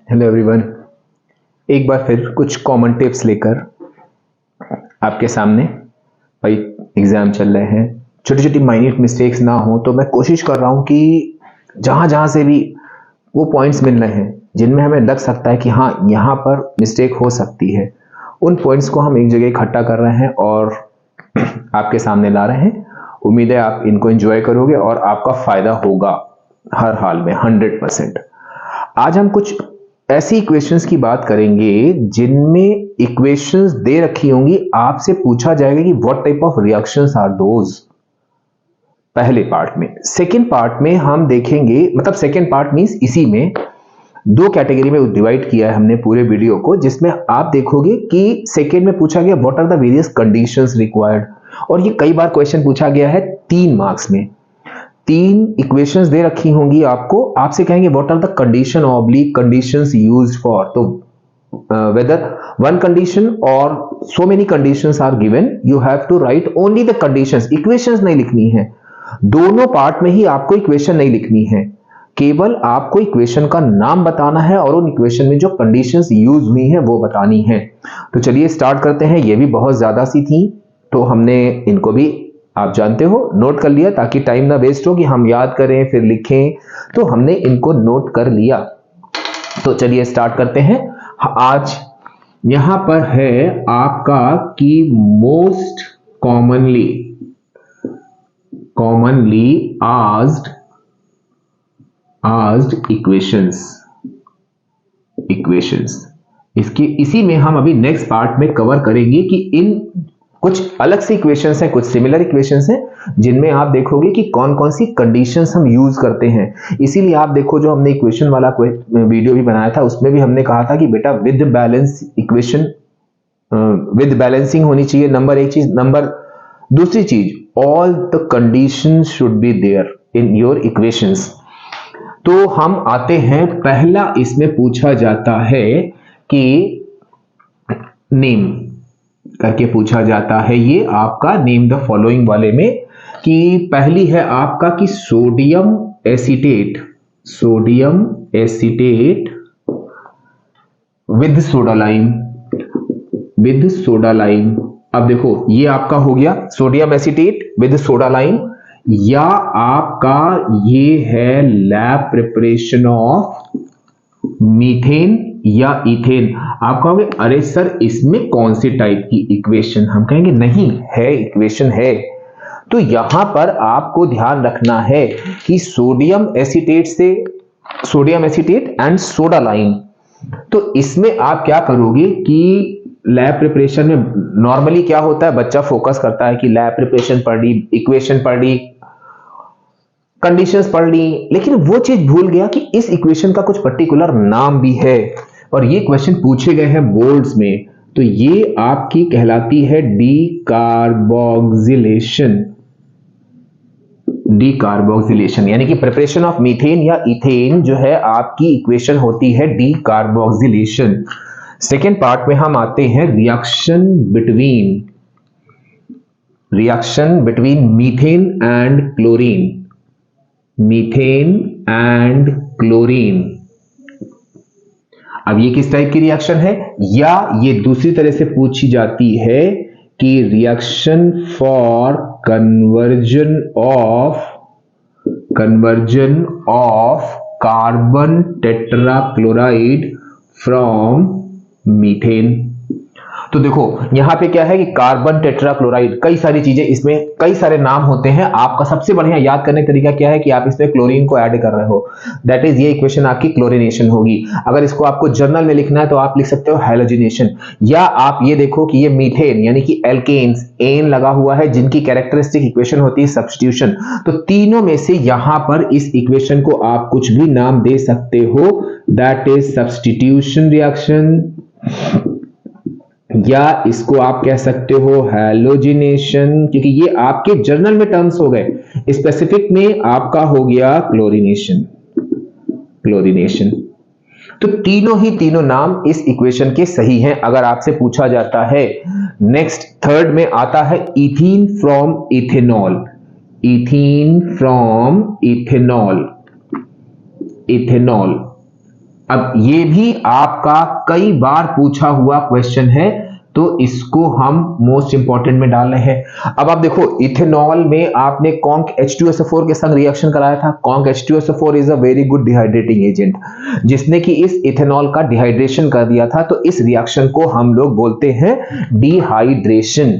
Hello everyone, एक बार फिर कुछ कॉमन टिप्स लेकर आपके सामने। भाई एग्जाम चल रहे हैं, छोटी छोटी माइन्यूट मिस्टेक्स ना हो, तो मैं कोशिश कर रहा हूं कि जहां जहां से भी वो पॉइंट्स मिल रहे हैं जिनमें हमें लग सकता है कि हाँ यहाँ पर मिस्टेक हो सकती है, उन पॉइंट्स को हम एक जगह इकट्ठा कर रहे हैं और आपके सामने ला रहे हैं। उम्मीद है आप इनको एंजॉय करोगे और आपका फायदा होगा हर हाल में 100%। आज हम कुछ ऐसी इक्वेशंस की बात करेंगे जिनमें इक्वेशंस दे रखी होंगी, आपसे पूछा जाएगा कि what type of reactions are those, पहले पार्ट में। सेकेंड पार्ट में हम देखेंगे, मतलब सेकेंड पार्ट मींस इसी में दो कैटेगरी में डिवाइड किया है हमने पूरे वीडियो को, जिसमें आप देखोगे कि सेकेंड में पूछा गया what are the various conditions required, और ये कई बार क्वेश्चन पूछा गया है 3 मार्क्स में। 3 इक्वेशंस दे रखी होंगी आपको, आपसे कहेंगे what are the condition oblique conditions used for, तो whether one condition or so many conditions are given, you have to write only the conditions, equations नहीं लिखनी है। दोनों पार्ट में ही आपको इक्वेशन नहीं लिखनी है, केवल आपको इक्वेशन का नाम बताना है और उन इक्वेशन में जो कंडीशंस यूज हुई हैं वो बतानी है। तो चलिए स्टार्ट करते हैं। ये भी बहुत ज्यादा सी थी, तो हमने इनको भी आप जानते हो नोट कर लिया, ताकि टाइम ना वेस्ट हो कि हम याद करें फिर लिखें, तो हमने इनको नोट कर लिया। तो चलिए स्टार्ट करते हैं। आज यहां पर है आपका कि मोस्ट कॉमनली आस्क्ड इक्वेशंस। इसके इसी में हम अभी नेक्स्ट पार्ट में कवर करेंगे कि इन कुछ अलग से इक्वेशंस हैं, कुछ सिमिलर इक्वेशंस हैं, जिनमें आप देखोगे कि कौन कौन सी कंडीशंस हम यूज करते हैं। इसीलिए आप देखो, जो हमने इक्वेशन वाला वीडियो भी बनाया था उसमें भी हमने कहा था कि बेटा with balance equation, with balancing होनी चाहिए, नंबर एक चीज। नंबर दूसरी चीज, all the conditions should be there in your equations. तो हम आते हैं, पहला इसमें पूछा जाता है कि नेम करके पूछा जाता है, ये आपका नेम द फॉलोइंग वाले में, कि पहली है आपका कि sodium acetate with soda lime. अब देखो ये आपका हो गया sodium acetate with soda lime, या आपका ये है लैब प्रिपरेशन ऑफ मीथेन या इथेन। आप कहोगे अरे सर इसमें कौन सी टाइप की इक्वेशन, हम कहेंगे नहीं है, इक्वेशन है। तो यहां पर आपको ध्यान रखना है कि sodium acetate and soda lime. तो इसमें आप क्या करोगे कि लैब प्रिपरेशन में नॉर्मली क्या होता है, बच्चा फोकस करता है कि लैब प्रिपरेशन पढ़ ली, इक्वेशन पढ़ ली, कंडीशंस पढ़ ली, लेकिन वो चीज भूल गया कि इस इक्वेशन का कुछ पर्टिकुलर नाम भी है, और ये क्वेश्चन पूछे गए हैं बोर्ड्स में। तो ये आपकी कहलाती है डीकार्बोक्सिलेशन, यानी कि प्रिपरेशन ऑफ मीथेन या इथेन जो है आपकी इक्वेशन होती है डीकार्बोक्सिलेशन। सेकेंड पार्ट में हम आते हैं reaction between methane and chlorine. अब ये किस टाइप की रिएक्शन है, या ये दूसरी तरह से पूछी जाती है कि reaction for conversion of carbon tetrachloride from methane. तो देखो यहां पे क्या है कि कार्बन टेट्राक्लोराइड, कई सारी चीजें, इसमें कई सारे नाम होते हैं। आपका सबसे बढ़िया याद करने का तरीका क्या है कि आप इसमें क्लोरीन को ऐड कर रहे हो, दैट इज ये इक्वेशन आपकी क्लोरीनेशन होगी। अगर इसको आपको जर्नल में लिखना है तो आप लिख सकते हो हैलोजिनेशन, या आप ये देखो कि ये मीथेन यानी कि एल्केन्स, एन लगा हुआ है, जिनकी कैरेक्टरिस्टिक इक्वेशन होती है सब्स्टिट्यूशन। तो तीनों में से यहां पर इस इक्वेशन को आप कुछ भी नाम दे सकते हो, दैट इज सब्स्टिट्यूशन रिएक्शन, या इसको आप कह सकते हो हैलोजिनेशन, क्योंकि ये आपके जर्नल में टर्म्स हो गए, स्पेसिफिक में आपका हो गया क्लोरीनेशन। तो तीनों नाम इस इक्वेशन के सही हैं अगर आपसे पूछा जाता है। नेक्स्ट थर्ड में आता है इथीन फ्रॉम इथेनॉल। अब ये भी आपका कई बार पूछा हुआ क्वेश्चन है, तो इसको हम मोस्ट इंपॉर्टेंट में डाल रहे हैं। अब आप देखो, इथेनॉल में आपने कॉन्क H2SO4 के संग रिएक्शन कराया था। Conc H2SO4 is a very good dehydrating agent, जिसने कि इस इथेनॉल का डिहाइड्रेशन कर दिया था। तो इस रिएक्शन को हम लोग बोलते हैं डिहाइड्रेशन।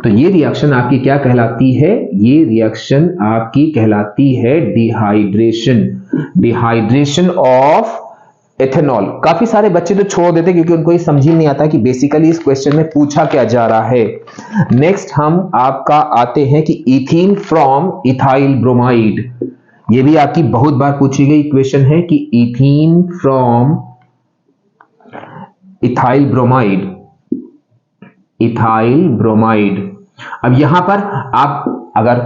तो ये रिएक्शन आपकी क्या कहलाती है? ये रिएक्शन आपकी कहलाती है डिहाइड्रेशन। Dehydration of ethanol. काफी सारे बच्चे तो छोड़ देते क्योंकि उनको ये समझ ही नहीं आता कि बेसिकली इस क्वेश्चन में पूछा क्या जा रहा है। नेक्स्ट हम आपका आते हैं कि इथीन फ्रॉम इथाइल ब्रोमाइड। ये भी आपकी बहुत बार पूछी गई क्वेश्चन है कि ethene from ethyl bromide. Ethyl bromide. अब यहां पर आप, अगर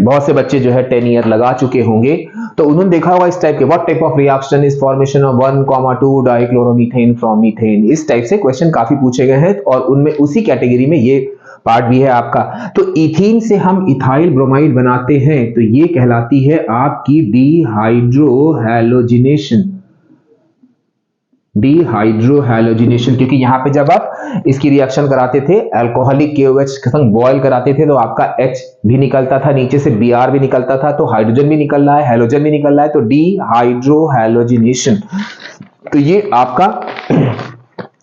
बहुत से बच्चे जो है 10 ईयर लगा चुके होंगे तो उन्होंने देखा होगा इस टाइप के, what type of reaction is formation of 1,2 dichloromethane from methane. इस टाइप से क्वेश्चन काफी पूछे गए हैं और उनमें उसी कैटेगरी में ये पार्ट भी है आपका। तो इथीन से हम इथाइल ब्रोमाइड बनाते हैं, तो ये कहलाती है आपकी डिहाइड्रोहैलोजिनेशन। डिहाइड्रोहैलोजिनेशन, क्योंकि यहां पे जब आप इसकी रिएक्शन कराते थे अल्कोहलिक KOH के संग बॉयल कराते थे तो आपका H भी निकलता था, नीचे से Br भी निकलता था, तो हाइड्रोजन भी निकल रहा है, हैलोजन भी निकल रहा है, तो डिहाइड्रोहैलोजिनेशन। तो ये आपका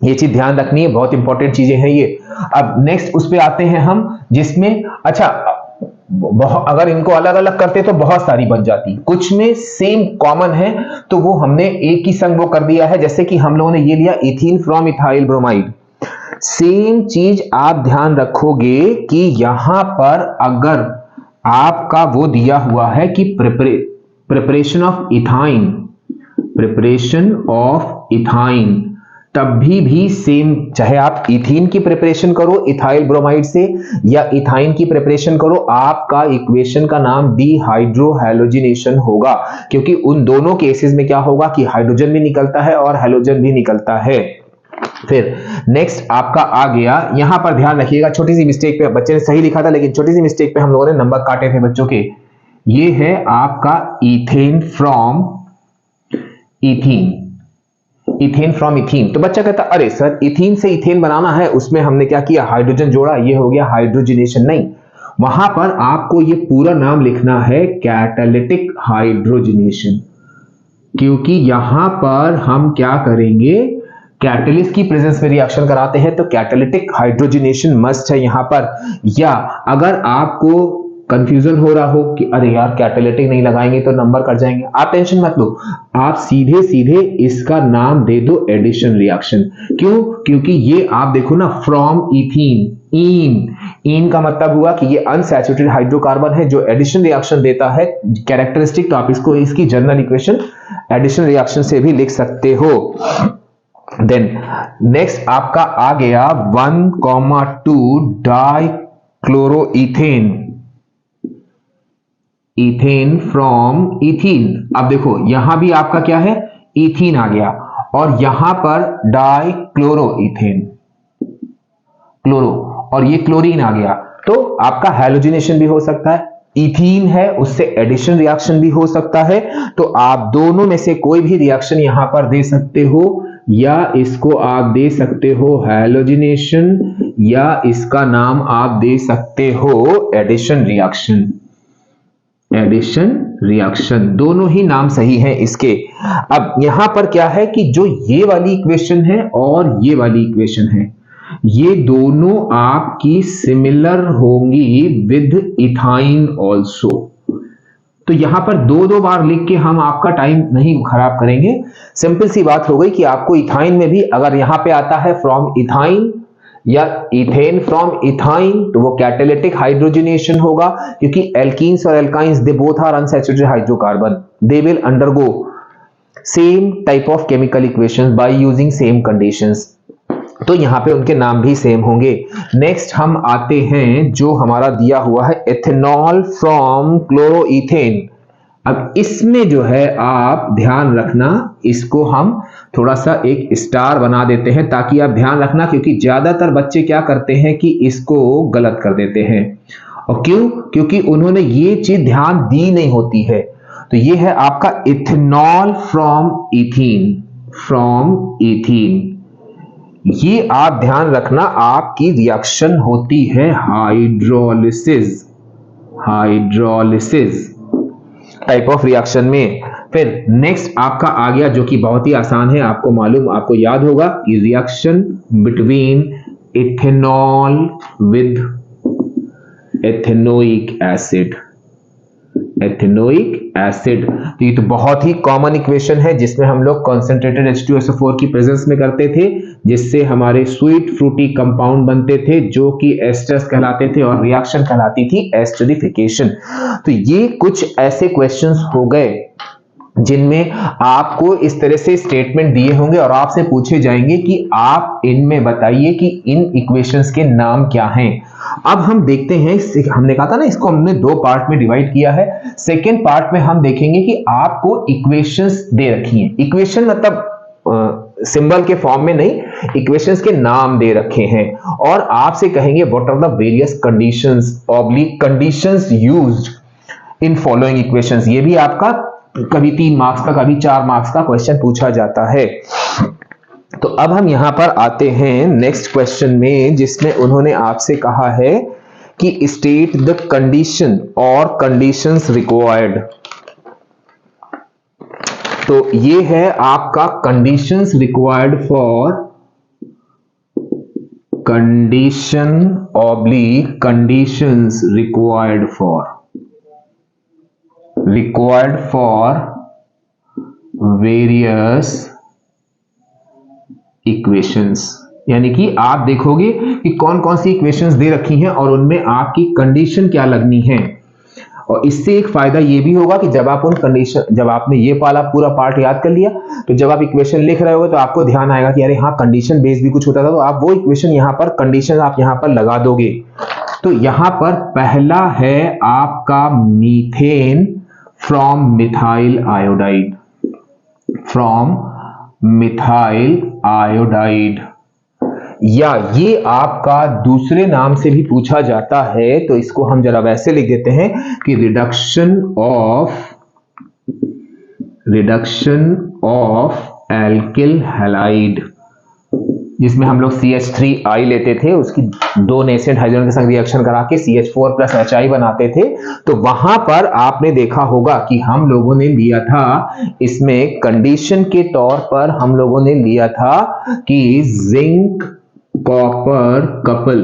ये चीज ध्यान रखनी है, बहुत इंपॉर्टेंट चीजें हैं ये। अब नेक्स्ट उस पे आते हैं हम, जिसमें अच्छा अगर इनको अलग अलग करते तो बहुत सारी बन जाती, कुछ में सेम कॉमन है तो वो हमने एक ही संग वो कर दिया है। जैसे कि हम लोगों ने ये लिया ethene from ethyl bromide. Same चीज आप ध्यान रखोगे कि यहां पर अगर आपका वो दिया हुआ है कि preparation of ethyne, preparation of ethyne, तब भी सेम, चाहे आप इथीन की प्रिपरेशन करो इथाइल ब्रोमाइड से या इथाइन की प्रिपरेशन करो, आपका इक्वेशन का नाम डिहाइड्रोहैलोजिनेशन होगा, क्योंकि उन दोनों केसेस में क्या होगा कि हाइड्रोजन भी निकलता है और हैलोजन भी निकलता है। फिर नेक्स्ट आपका आ गया, यहां पर ध्यान रखिएगा, छोटी सी मिस्टेक पे, बच्चे ने सही लिखा था लेकिन छोटी सी मिस्टेक पे हम लोगों ने नंबर काटे थे बच्चों के। ये है आपका ethane from ethene. Ethane from ethene. तो बच्चा कहता अरे सर इथीन से इथेन बनाना है, उसमें हमने क्या किया, हाइड्रोजन जोड़ा, ये हो गया हाइड्रोजिनेशन। नहीं, वहां पर आपको ये पूरा नाम लिखना है कैटालिटिक हाइड्रोजिनेशन, क्योंकि यहां पर हम क्या करेंगे, कैटलिस्ट की प्रेजेंस में रिएक्शन कराते हैं तो कैटालिटिक हाइड्रोजिनेशन मस्ट है यहां पर। या अगर आपको कंफ्यूजन हो रहा हो कि अरे यार कैटालिटिक नहीं लगाएंगे तो नंबर कट जाएंगे, आप टेंशन मत लो, आप सीधे सीधे इसका नाम दे दो एडिशन रिएक्शन। क्यों? क्योंकि ये आप देखो ना, फ्रॉम इथीन, इन का मतलब हुआ कि ये अनसैचुरेटेड हाइड्रोकार्बन है जो एडिशन रिएक्शन देता है कैरेक्टरिस्टिक। तो आप इसको इसकी जनरल इक्वेशन एडिशन रिएक्शन से भी लिख सकते हो। देन नेक्स्ट आपका आ गया 1,2 डाइक्लोरोइथेन, इथेन फ्रॉम इथीन। अब देखो यहां भी आपका क्या है, इथीन आ गया और यहां पर डाइक्लोरोइथेन, क्लोरो, और ये क्लोरीन आ गया, तो आपका हैलोजिनेशन भी हो सकता है। इथीन है उससे एडिशन रिएक्शन भी हो सकता है, तो आप दोनों में से कोई भी रिएक्शन यहां पर दे सकते हो, या इसको आप दे सकते हो हैलोजिनेशन, या इसका नाम आप दे सकते हो एडिशन रिएक्शन। एडिशन रिएक्शन, दोनों ही नाम सही हैं इसके। अब यहां पर क्या है कि जो ये वाली इक्वेशन है और ये वाली इक्वेशन है, ये दोनों आपकी सिमिलर होंगी विद इथाइन ऑल्सो। तो यहां पर दो बार लिख के हम आपका टाइम नहीं खराब करेंगे। सिंपल सी बात हो गई कि आपको इथाइन में भी अगर यहां पे आता है फ्रॉम इथाइन या इथेन फ्रॉम इथाइन, तो वो कैटालिटिक हाइड्रोजिनेशन होगा, क्योंकि एल्कीन्स और alkynes they both are unsaturated hydrocarbon, they will undergo same type of chemical equations by using same conditions, तो यहां पे उनके नाम भी सेम होंगे। नेक्स्ट हम आते हैं जो हमारा दिया हुआ है एथेनॉल फ्रॉम क्लोरोइथेन। अब इसमें जो है आप ध्यान रखना, इसको हम थोड़ा सा एक स्टार बना देते हैं ताकि आप ध्यान रखना, क्योंकि ज्यादातर बच्चे क्या करते हैं कि इसको गलत कर देते हैं। और क्यों? क्योंकि उन्होंने ये चीज ध्यान दी नहीं होती है। तो ये है आपका ethanol from ethene, from ethene. ये आप ध्यान रखना, आपकी रिएक्शन होती है hydrolysis, hydrolysis type of reaction में। फिर नेक्स्ट आपका आ गया जो कि बहुत ही आसान है, आपको मालूम, आपको याद होगा कि reaction between ethanol with ethanoic acid, ethanoic acid. तो ये तो बहुत ही कॉमन इक्वेशन है जिसमें हम लोग कॉन्सेंट्रेटेड H2SO4 की प्रेजेंस में करते थे, जिससे हमारे स्वीट फ्रूटी कंपाउंड बनते थे जो कि एस्टर्स कहलाते थे और रिएक्शन कहलाती थी एस्टरिफिकेशन। तो ये कुछ ऐसे क्वेश्चंस हो गए जिनमें आपको इस तरह से स्टेटमेंट दिए होंगे और आपसे पूछे जाएंगे कि आप इनमें बताइए कि इन इक्वेशंस के नाम क्या हैं। अब हम देखते हैं, हमने कहा था ना इसको हमने दो पार्ट में डिवाइड किया है। सेकेंड पार्ट में हम देखेंगे कि आपको इक्वेशंस दे रखी हैं, इक्वेशन मतलब सिंबल के फॉर्म में नहीं, इक्वेशंस के नाम दे रखे हैं और आपसे कहेंगे what are the various conditions oblique conditions used in following equations. ये भी आपका कभी 3 मार्क्स का, कभी 4 मार्क्स का क्वेश्चन पूछा जाता है। तो अब हम यहां पर आते हैं नेक्स्ट क्वेश्चन में, जिसमें उन्होंने आपसे कहा है कि स्टेट द कंडीशन और कंडीशंस रिक्वायर्ड। तो ये है आपका conditions required for, condition oblique conditions required for, required for various equations। यानी कि आप देखोगे कि कौन कौन सी इक्वेशंस दे रखी हैं और उनमें आपकी कंडीशन क्या लगनी है। और इससे एक फायदा ये भी होगा कि जब आप उन कंडीशन, जब आपने ये वाला पूरा पार्ट याद कर लिया तो जब आप इक्वेशन लिख रहे होगे तो आपको ध्यान आएगा कि अरे हाँ कंडीशन बेस भी कुछ होता था, तो आप वो इक्वेशन यहां पर, कंडीशन आप यहां पर लगा दोगे। तो यहां पर पहला है आपका methane from methyl iodide, from methyl iodide, या ये आपका दूसरे नाम से भी पूछा जाता है, तो इसको हम जरा वैसे लिख देते हैं कि रिडक्शन ऑफ एल्किल हैलाइड, जिसमें हम लोग CH3I लेते थे, उसकी 2 नेसेंट हाइड्रोजन के संग रिएक्शन करा के CH4+HI बनाते थे। तो वहां पर आपने देखा होगा कि हम लोगों ने लिया था, इसमें कंडीशन के तौर पर हम लोगों ने लिया था कि zinc copper couple,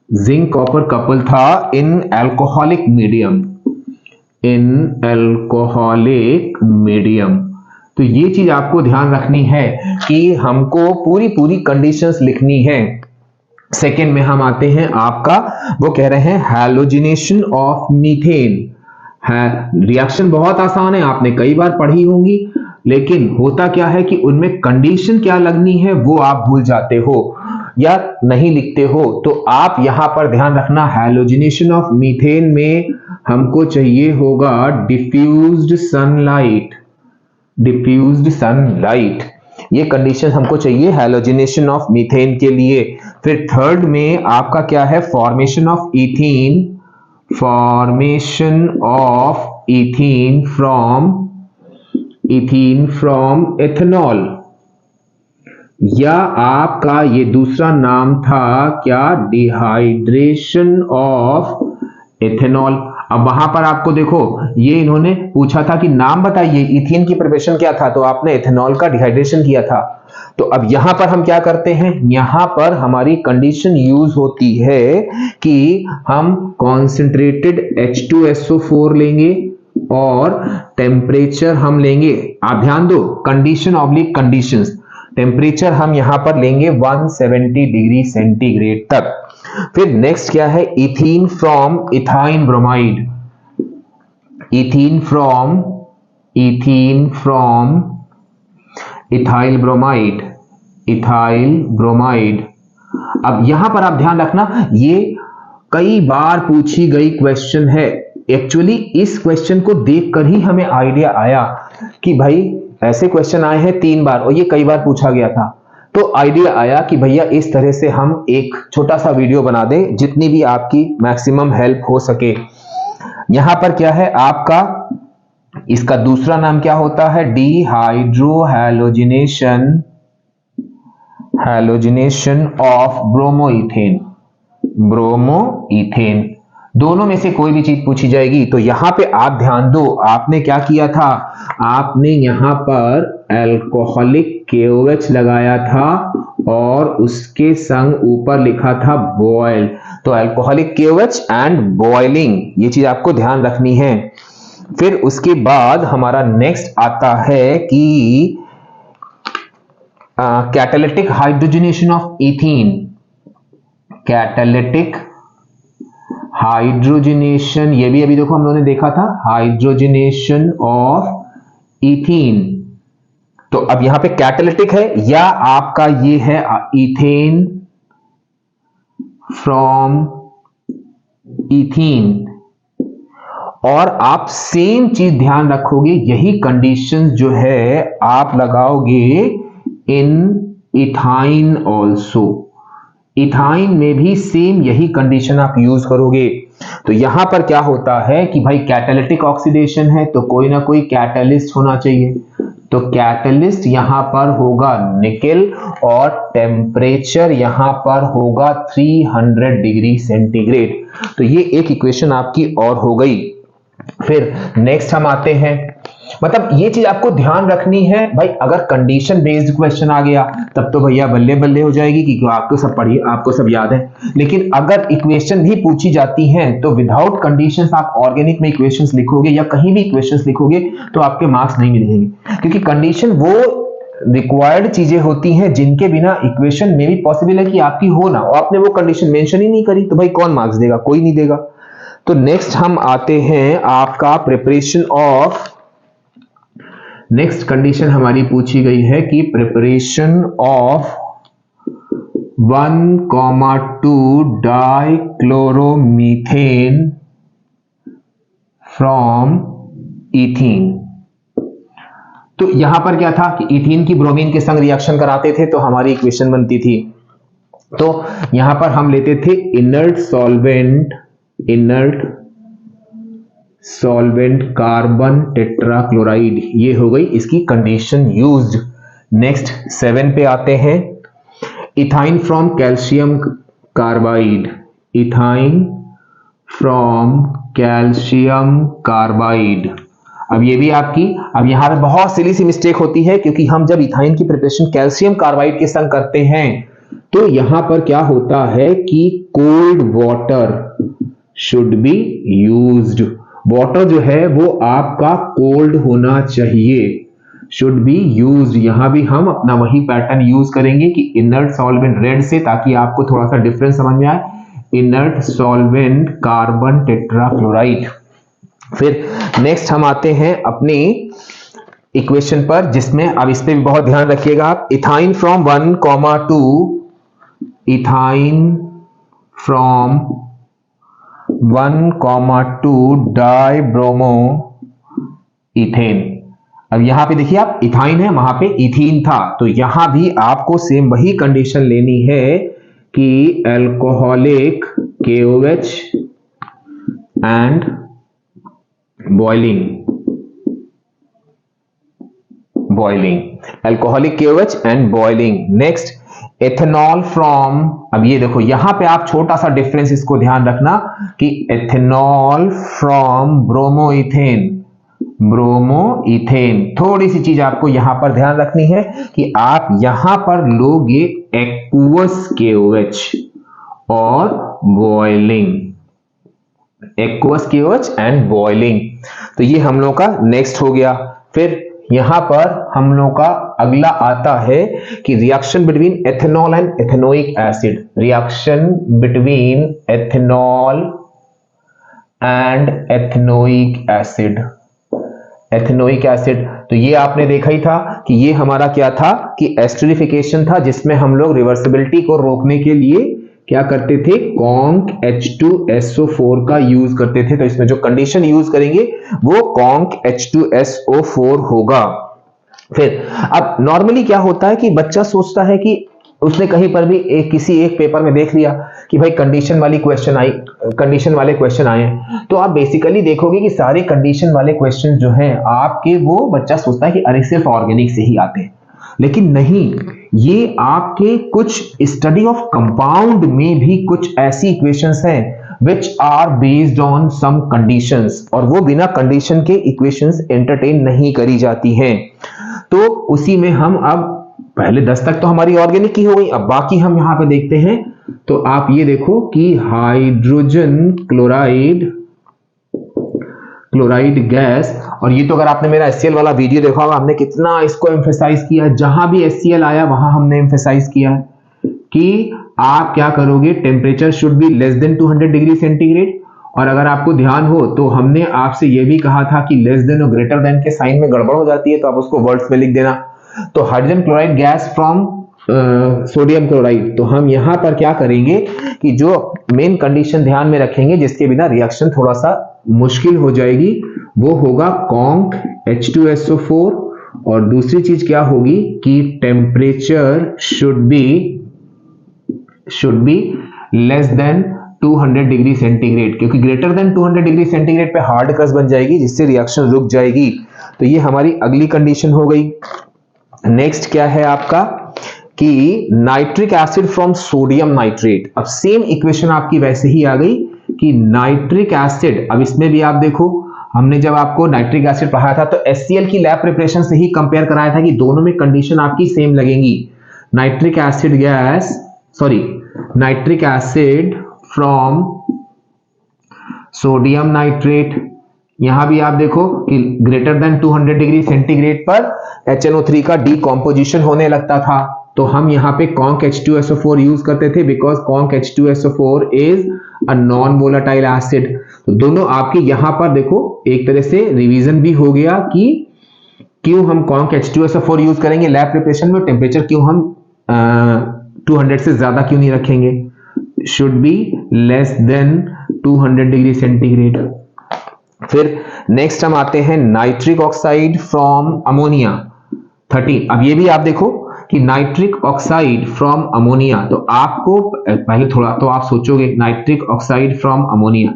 zinc copper couple था इन एल्कोहलिक मीडियम, इन एल्कोहलिक मीडियम। तो ये चीज आपको ध्यान रखनी है कि हमको पूरी पूरी कंडीशंस लिखनी है। सेकेंड में हम आते हैं आपका, वो कह रहे हैं हैलोजिनेशन ऑफ मीथेन। रिएक्शन बहुत आसान है, आपने कई बार पढ़ी होंगी, लेकिन होता क्या है कि उनमें कंडीशन क्या लगनी है वो आप भूल जाते हो या नहीं लिखते हो। तो आप यहां पर ध्यान रखना, हैलोजिनेशन ऑफ मीथेन में हमको चाहिए होगा डिफ्यूज्ड सनलाइट, डिफ्यूज्ड सनलाइट, ये कंडीशन हमको चाहिए हैलोजिनेशन ऑफ मीथेन के लिए। फिर थर्ड में आपका क्या है, formation of ethene, formation of ethene from ethanol, या आपका ये दूसरा नाम था क्या, डिहाइड्रेशन ऑफ एथेनॉल। अब वहां पर आपको देखो, ये इन्होंने पूछा था कि नाम बताइए, इथीन की प्रिपरेशन क्या था, तो आपने एथेनॉल का डिहाइड्रेशन किया था। तो अब यहां पर हम क्या करते हैं, यहां पर हमारी कंडीशन यूज होती है कि हम कॉन्सेंट्रेटेड H2SO4 लेंगे और टेम्परेचर हम लेंगे, आप ध्यान दो, कंडीशन ऑब्लिक कंडीशंस, टेम्परेचर हम यहां पर लेंगे 170 डिग्री सेंटीग्रेड तक। फिर नेक्स्ट क्या है, ethene from ethyne bromide, ethene from ethyl bromide, ethyl bromide. अब यहां पर आप ध्यान रखना, ये कई बार पूछी गई क्वेश्चन है। एक्चुअली इस क्वेश्चन को देखकर ही हमें आइडिया आया कि भाई ऐसे क्वेश्चन आए हैं 3 बार और ये कई बार पूछा गया था, तो आइडिया आया कि भैया इस तरह से हम एक छोटा सा वीडियो बना दें, जितनी भी आपकी मैक्सिमम हेल्प हो सके। यहां पर क्या है आपका इसका दूसरा नाम क्या होता है? डिहाइड्रोहैलोजिनेशन ऑफ ब्रोमोइथेन। ब्रोमोइथेन दोनों में से कोई भी चीज पूछी जाएगी तो यहां पे आप ध्यान दो, आपने क्या किया था, आपने यहां पर अल्कोहलिक KOH लगाया था और उसके संग ऊपर लिखा था बॉयल। तो अल्कोहलिक KOH एंड बॉइलिंग, ये चीज आपको ध्यान रखनी है। फिर उसके बाद हमारा नेक्स्ट आता है कि catalytic hydrogenation of ethene. Catalytic hydrogenation, ये भी अभी देखो हम लोगों ने देखा था, हाइड्रोजनेशन ऑफ इथीन। तो अब यहां पे कैटालिटिक है या आपका ये है इथेन फ्रॉम इथीन, और आप सेम चीज ध्यान रखोगे, यही कंडीशंस जो है आप लगाओगे इन इथाइन ऑल्सो। इथाइन में भी सेम यही कंडीशन आप यूज करोगे। तो यहां पर क्या होता है कि भाई कैटालिटिक ऑक्सीडेशन है तो कोई ना कोई कैटलिस्ट होना चाहिए। तो कैटलिस्ट यहां पर होगा निकेल और टेम्परेचर यहां पर होगा 300 डिग्री सेंटीग्रेड। तो ये एक इक्वेशन आपकी और हो गई। फिर नेक्स्ट हम आते हैं, मतलब ये चीज आपको ध्यान रखनी है भाई, अगर कंडीशन बेस्ड क्वेश्चन आ गया तब तो भैया बल्ले बल्ले हो जाएगी क्योंकि आपको सब पढ़िए, आपको सब याद है। लेकिन अगर इक्वेशन भी पूछी जाती हैं तो विदाउट कंडीशंस आप ऑर्गेनिक में इक्वेशंस लिखोगे या कहीं भी इक्वेशंस लिखोगे तो आपके मार्क्स नहीं मिलेंगे, क्योंकि कंडीशन वो रिक्वायर्ड चीजें होती हैं जिनके बिना इक्वेशन में भी पॉसिबल है कि आपकी हो ना, और आपने वो कंडीशन मेंशन ही नहीं करी तो भाई कौन मार्क्स देगा? कोई नहीं देगा। तो नेक्स्ट हम आते हैं आपका प्रिपरेशन ऑफ, नेक्स्ट कंडीशन हमारी पूछी गई है कि preparation of 1,2 dichloromethane from ethene. तो यहां पर क्या था कि इथीन की ब्रोमीन के संग रिएक्शन कराते थे तो हमारी इक्वेशन बनती थी। तो यहां पर हम लेते थे इनर्ट सॉल्वेंट कार्बन टेट्राक्लोराइड, ये हो गई इसकी कंडीशन यूज्ड। नेक्स्ट 7 पे आते हैं, ethyne from calcium carbide. Ethyne from calcium carbide, अब ये भी आपकी, अब यहां पे बहुत सिली सी मिस्टेक होती है क्योंकि हम जब इथाइन की प्रिपरेशन कैल्शियम कार्बाइड के संग करते हैं तो यहां पर क्या होता है कि cold water should be used. Water जो है वो आपका कोल्ड होना चाहिए, शुड बी यूज्ड। यहां भी हम अपना वही पैटर्न यूज करेंगे कि इनर्ट सॉल्वेंट रेड से, ताकि आपको थोड़ा सा डिफरेंस समझ में आए, इनर्ट सॉल्वेंट कार्बन टेट्राक्लोराइड। फिर नेक्स्ट हम आते हैं अपनी इक्वेशन पर, जिसमें अब इस पे भी बहुत ध्यान रखिएगा आप, ethyne from 1,2, ethyne from 1,2 dibromo ethane. अब यहां पे देखिए आप, इथाइन है वहां पे इथीन था, तो यहां भी आपको सेम वही कंडीशन लेनी है कि alcoholic KOH and boiling, alcoholic KOH and boiling. Next ethanol from, अब ये देखो यहां पे आप छोटा सा डिफरेंस इसको ध्यान रखना कि एथेनॉल फ्रॉम ब्रोमोइथेन, थोड़ी सी चीज आपको यहां पर ध्यान रखनी है कि आप यहां पर लोगे एक्वस KOH और boiling, aqueous KOH and boiling. तो ये हम लोग का नेक्स्ट हो गया। फिर यहां पर हम लोग का अगला आता है कि reaction between ethanol and ethanoic acid. Reaction between ethanol and ethanoic acid, ethanoic acid. तो ये आपने देखा ही था कि ये हमारा क्या था कि एस्टरिफिकेशन था, जिसमें हम लोग रिवर्सिबिलिटी को रोकने के लिए क्या करते थे, कॉन्क H2SO4 का यूज करते थे। तो इसमें जो कंडीशन यूज करेंगे वो कॉन्क H2SO4 होगा। फिर अब नॉर्मली क्या होता है कि बच्चा सोचता है कि उसने कहीं पर भी किसी एक पेपर में देख लिया कि भाई कंडीशन वाली क्वेश्चन आई, कंडीशन वाले क्वेश्चन आए हैं, तो आप बेसिकली देखोगे कि सारे कंडीशन वाले क्वेश्चन जो हैं आपके, वो बच्चा सोचता है कि अरे सिर्फ ऑर्गेनिक से ही आते हैं, लेकिन नहीं, ये आपके कुछ स्टडी ऑफ कंपाउंड में भी कुछ ऐसी इक्वेशंस हैं which are based on some conditions, और वो बिना कंडीशन के इक्वेशंस एंटरटेन नहीं करी जाती हैं। तो उसी में हम अब पहले 10 तक तो हमारी ऑर्गेनिक की हो गई, अब बाकी हम यहां पे देखते हैं। तो आप ये देखो कि हाइड्रोजन क्लोराइड गैस, और ये तो अगर आपने मेरा HCl वाला वीडियो देखा होगा, हमने कितना इसको एम्फेसाइज किया, जहां भी HCl आया वहां हमने एम्फेसाइज किया कि आप क्या करोगे, temperature should be less than 200 degree centigrade. और अगर आपको ध्यान हो तो हमने आपसे यह भी कहा था कि लेस देन और ग्रेटर देन के साइन में गड़बड़ हो जाती है, तो आप उसको वर्ड्स में लिख देना। तो hydrogen chloride gas from sodium chloride, तो हम यहां पर क्या करेंगे कि जो मेन कंडीशन ध्यान में रखेंगे जिसके बिना रिएक्शन थोड़ा सा मुश्किल हो जाएगी, वो होगा कॉन्क H2SO4, और दूसरी चीज क्या होगी कि temperature should be less than 200 degree centigrade, क्योंकि ग्रेटर देन 200 डिग्री सेंटीग्रेड पे हार्ड क्रस्ट बन जाएगी जिससे रिएक्शन रुक जाएगी। तो ये हमारी अगली कंडीशन हो गई। नेक्स्ट क्या है आपका कि nitric acid from sodium nitrate. अब सेम इक्वेशन आपकी वैसे ही आ गई कि नाइट्रिक एसिड, अब इसमें भी आप देखो, हमने जब आपको नाइट्रिक एसिड पढ़ाया था तो HCl की लैब प्रिपरेशन से ही कंपेयर कराया था कि दोनों में कंडीशन आपकी सेम लगेंगी। Nitric acid from sodium nitrate, यहां भी आप देखो कि ग्रेटर देन 200 डिग्री सेंटीग्रेड पर HNO3 का डीकॉम्पोजिशन होने लगता था, तो हम यहां पे कॉन्क H2SO4 यूज करते थे, because conc H2SO4 is a non volatile acid. तो दोनों आपके यहां पर देखो एक तरह से रिवीजन भी हो गया कि क्यों हम कॉन्क H2SO4 यूज करेंगे लैब प्रिपरेशन में, टेम्परेचर क्यों हम 200 से ज्यादा क्यों नहीं रखेंगे, should be less than 200 degree centigrade. फिर नेक्स्ट हम आते हैं नाइट्रिक ऑक्साइड फ्रॉम अमोनिया 13। अब ये भी आप देखो कि नाइट्रिक ऑक्साइड फ्रॉम अमोनिया, तो आपको पहले थोड़ा तो आप सोचोगे नाइट्रिक ऑक्साइड फ्रॉम अमोनिया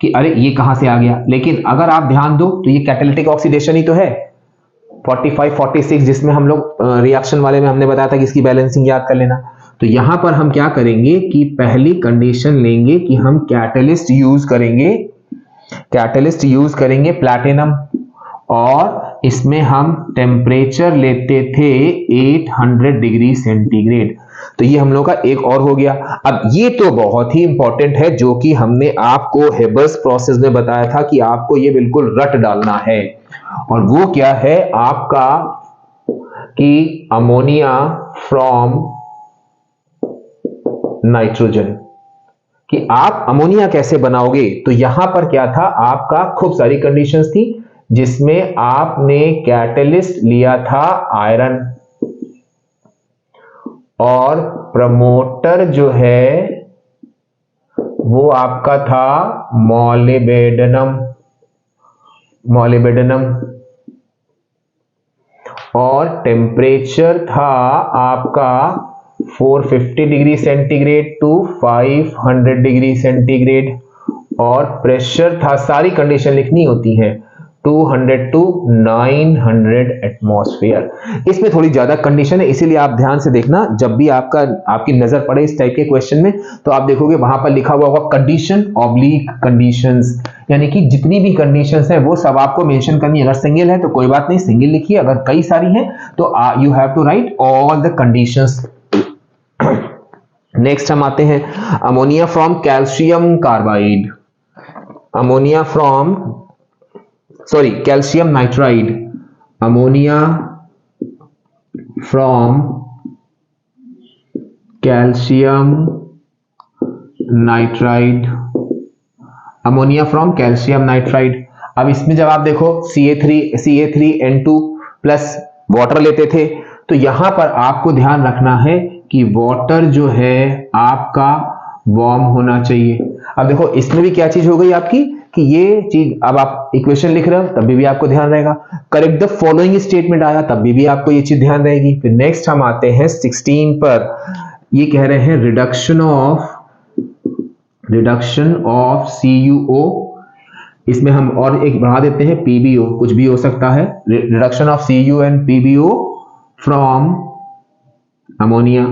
कि अरे ये कहां से आ गया, लेकिन अगर आप ध्यान दो तो ये कैटालिटिक ऑक्सीडेशन ही तो है 45 46, जिसमें हम लोग रिएक्शन वाले में हमने बताया था कि इसकी बैलेंसिंग याद कर लेना। तो यहां पर हम क्या करेंगे कि पहली कंडीशन लेंगे कि हम कैटलिस्ट यूज करेंगे प्लैटिनम, और इसमें हम टेम्परेचर लेते थे 800 डिग्री सेंटीग्रेड। तो ये हम लोग का एक और हो गया। अब ये तो बहुत ही इंपॉर्टेंट है जो कि हमने आपको हेबर्स प्रोसेस में बताया था कि आपको ये बिल्कुल रट डालना है, और वो क्या है आपका कि अमोनिया फ्रॉम नाइट्रोजन, कि आप अमोनिया कैसे बनाओगे। तो यहां पर क्या था आपका, खूब सारी कंडीशंस थी जिसमें आपने कैटलिस्ट लिया था आयरन, और प्रमोटर जो है वो आपका था मॉलिबेडनम, और टेम्परेचर था आपका 450 degree centigrade to 500 degree centigrade, और प्रेशर था, सारी कंडीशन लिखनी होती है, 200 टू 900 एटमॉस्फेयर। इसमें थोड़ी ज्यादा कंडीशन है, इसीलिए आप ध्यान से देखना, जब भी आपकी नजर पड़े इस टाइप के क्वेश्चन में तो आप देखोगे वहां पर लिखा हुआ होगा कंडीशन ऑब्लिक कंडीशंस, यानी कि जितनी भी कंडीशंस हैं वो सब आपको मेंशन करनी है। अगर सिंगल है तो कोई बात नहीं, सिंगल लिखिए, अगर कई सारी हैं तो you have to write all the conditions. Next हम आते हैं ammonia from calcium carbide, calcium nitride, ammonia from calcium nitride, अब इसमें जब आप देखो CA3N2 प्लस वाटर लेते थे, तो यहां पर आपको ध्यान रखना है कि वाटर जो है आपका वार्म होना चाहिए। अब देखो इसमें भी क्या चीज हो गई आपकी कि ये चीज, अब आप इक्वेशन लिख रहे हो तब भी आपको ध्यान रहेगा, करेक्ट द फॉलोइंग स्टेटमेंट आया तब भी आपको ये चीज ध्यान रहेगी। फिर नेक्स्ट हम आते हैं 16 पर, ये कह रहे हैं reduction of reduction of CuO, इसमें हम और एक बढ़ा देते हैं PbO, कुछ भी हो सकता है, reduction of CuO and PbO from ammonia.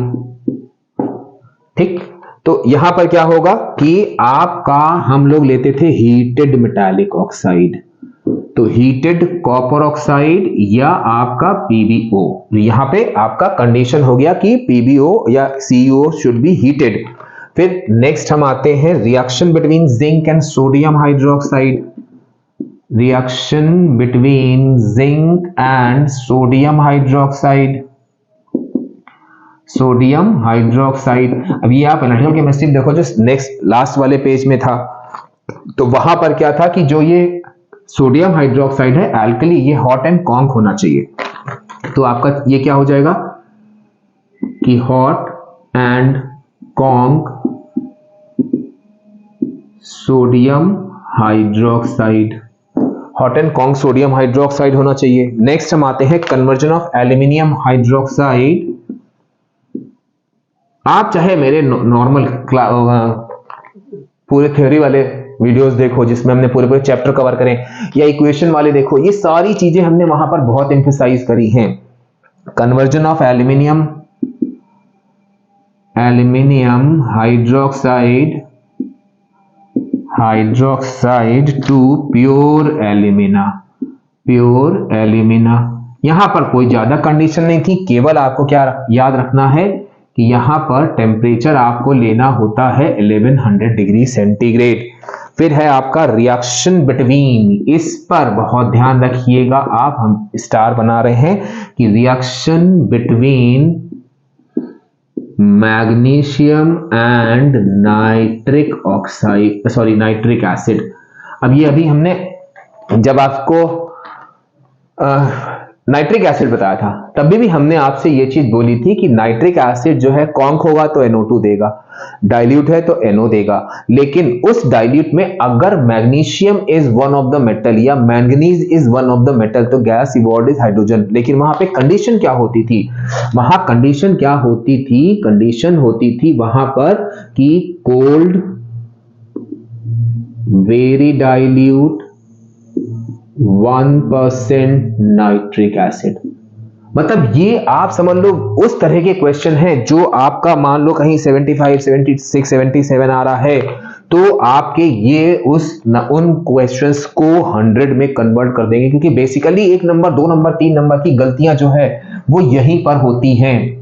ठीक, तो यहां पर क्या होगा कि आपका हम लोग लेते थे हीटेड मेटालिक ऑक्साइड, तो हीटेड कॉपर ऑक्साइड या आपका PbO, यहां पे आपका कंडीशन हो गया कि PbO या CuO शुड बी हीटेड। फिर नेक्स्ट हम आते हैं reaction between zinc and sodium hydroxide, reaction between zinc and sodium hydroxide, sodium hydroxide. अब ये आप एनालिटिकल केमिस्ट्री देखो जो नेक्स्ट लास्ट वाले पेज में था, तो वहां पर क्या था कि जो ये सोडियम हाइड्रोक्साइड है एल्कली, ये हॉट एंड कॉन्क होना चाहिए, तो आपका ये क्या हो जाएगा कि hot and conc sodium hydroxide, hot and conc sodium hydroxide होना चाहिए। नेक्स्ट हम आते हैं कन्वर्जन ऑफ एल्यूमिनियम हाइड्रोक्साइड। आप चाहे मेरे नॉर्मल पूरे थ्योरी वाले वीडियोस देखो जिसमें हमने पूरे पूरे चैप्टर कवर करें, या इक्वेशन वाले देखो, ये सारी चीजें हमने वहां पर बहुत एम्फसाइज करी हैं। Conversion of aluminium hydroxide to pure alumina. यहां पर कोई ज्यादा कंडीशन नहीं थी, केवल आपको क्या याद रखना है कि यहां पर टेम्परेचर आपको लेना होता है 1100 डिग्री सेंटीग्रेड। फिर है आपका रिएक्शन बिटवीन, इस पर बहुत ध्यान रखिएगा आप, हम स्टार बना रहे हैं कि reaction between magnesium and nitric oxide, sorry nitric acid. अब ये अभी हमने जब आपको नाइट्रिक एसिड बताया था तभी भी हमने आपसे ये चीज बोली थी कि नाइट्रिक एसिड जो है कॉन्क होगा तो NO2 देगा, डाइल्यूट है तो NO देगा, लेकिन उस डाइल्यूट में अगर magnesium is one of the metal या manganese is one of the metal तो गैस इवॉल्व इज हाइड्रोजन। लेकिन वहां पे कंडीशन क्या होती थी, वहां कंडीशन क्या होती थी, कंडीशन होती थी वहां पर कि cold very dilute 1% nitric acid. मतलब ये आप समझ लो उस तरह के क्वेश्चन हैं जो आपका मान लो कहीं 75, 76, 77 आ रहा है, तो आपके ये उन क्वेश्चंस को 100 में कन्वर्ट कर देंगे, क्योंकि बेसिकली 1 नंबर 2 नंबर 3 नंबर की गलतियां जो है वो यहीं पर होती हैं।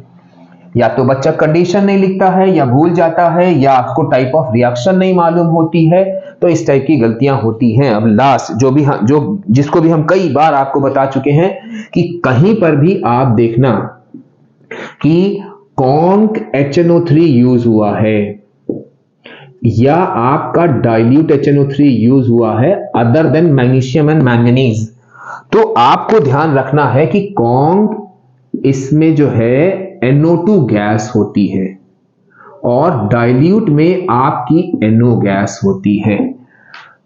या तो बच्चा कंडीशन नहीं लिखता है, या भूल जाता है, या आपको टाइप ऑफ रिएक्शन नहीं मालूम होती है, तो इस टाइप की गलतियां होती हैं। अब लास्ट जिसको भी हम कई बार आपको बता चुके हैं कि कहीं पर भी आप देखना कि कॉन्क HNO3 यूज हुआ है या आपका डाइल्यूट HNO3 यूज हुआ है other than magnesium and manganese, तो आपको ध्यान रखना है कि कॉन्क इसमें जो है NO2 गैस होती है और डाइल्यूट में आपकी NO गैस होती है।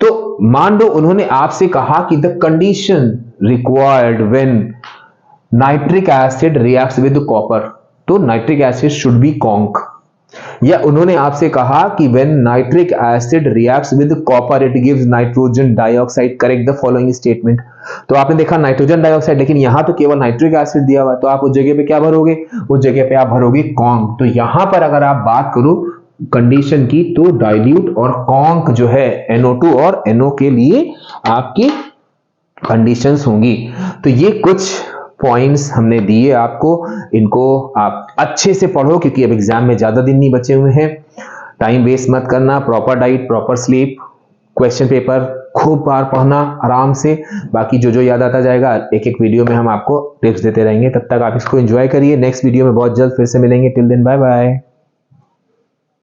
तो मान लो उन्होंने आपसे कहा कि the condition required when nitric acid reacts with copper, तो nitric acid should be conc. या उन्होंने आपसे कहा कि when nitric acid reacts with copper it gives nitrogen dioxide, correct the following statement. तो आपने देखा नाइट्रोजन डाइऑक्साइड, लेकिन यहां तो केवल नाइट्रिक एसिड दिया हुआ है, तो आप उस जगह पे क्या भरोगे, उस जगह पे आप भरोगे कॉन्क। तो यहां पर अगर आप बात करो कंडीशन की, तो डाइल्यूट और कॉन्क जो है NO2 और NO के लिए आपकी कंडीशंस होंगी। तो ये कुछ पॉइंट्स हमने दिए आपको, इनको आप अच्छे से पढ़ो क्योंकि अब एग्जाम में ज्यादा दिन नहीं बचे हुए हैं। टाइम वेस्ट मत करना, proper diet, proper sleep, question paper खूब बार पढ़ना आराम से। बाकी जो याद आता जाएगा एक एक वीडियो में हम आपको टिप्स देते रहेंगे। तब तक आप इसको एंजॉय करिए। नेक्स्ट वीडियो में बहुत जल्द फिर से मिलेंगे। Till then bye bye.